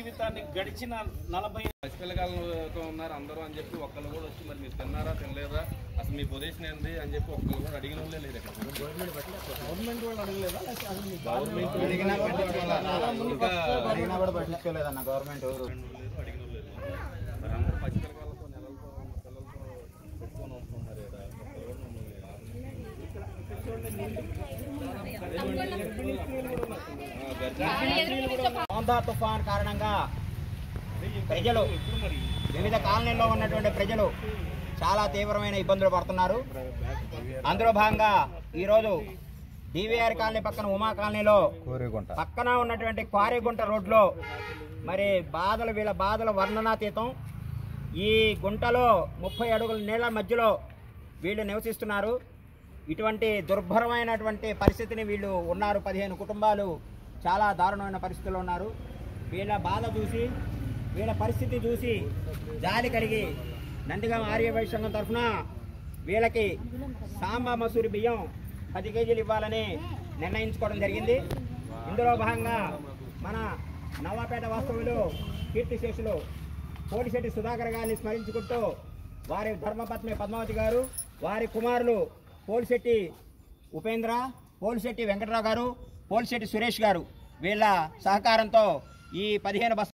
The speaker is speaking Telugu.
జీవితాన్ని గడిచిన 40 పసిపిల్లగాళ్ళతో ఉన్నారు అందరూ అని చెప్పి ఒక్కళ్ళు కూడా వచ్చి మరి మీరు తిన్నారా తినలేదా అసలు మీ పొజిషన్ ఏంటి అని చెప్పి ఒక్కళ్ళు కూడా అడిగిన వాళ్ళే లేదు ఇక్కడ. గవర్నమెంట్ వాళ్ళు అడగలేదా? గవర్నమెంట్ అడిగినా కూడా పట్టించుకోలేదన్న గవర్నమెంట్ ఎవరు అడిగిన వాళ్ళు లేదు. మరి అందరూ పసిపిల్లగాళ్ళతో నెలలతో పిల్లలతో పెట్టుకొని వస్తున్నారు కదా. మోందా తుఫాన్ కారణంగా ప్రజలు వివిధ కాలనీల్లో ఉన్నటువంటి ప్రజలు చాలా తీవ్రమైన ఇబ్బందులు పడుతున్నారు. అందులో భాగంగా ఈరోజు డివిఆర్ కాలనీ పక్కన ఉమా కాలనీలో పక్కన ఉన్నటువంటి క్వారీగుంట రోడ్లో మరి వీళ్ళ బాధల వర్ణనాతీతం. ఈ గుంటలో 30 అడుగుల నీళ్ల మధ్యలో వీళ్ళు నివసిస్తున్నారు. ఇటువంటి దుర్భరమైనటువంటి పరిస్థితిని వీళ్ళు ఉన్నారు. 15 కుటుంబాలు చాలా దారుణమైన పరిస్థితుల్లో ఉన్నారు. వీళ్ళ బాధ చూసి వీళ్ళ పరిస్థితి చూసి జాలి కలిగి నందిగామ ఆర్య వైశ్య సంఘం తరఫున వీళ్ళకి సాంబా మసూరి బియ్యం 10 కేజీలు ఇవ్వాలని నిర్ణయించుకోవడం జరిగింది. ఇందులో భాగంగా మన నవాపేట వాస్తవులు కీర్తిశేషులు పోలిశెట్టి సుధాకర్ గారిని స్మరించుకుంటూ వారి ధర్మపత్ని పద్మావతి గారు, వారి కుమారులు పోలిశెట్టి ఉపేంద్ర, పోలిశెట్టి వెంకటరావు గారు, పోలిశెట్టి సురేష్ గారు వీళ్ళ సహకారంతో ఈ 15 బస్తాల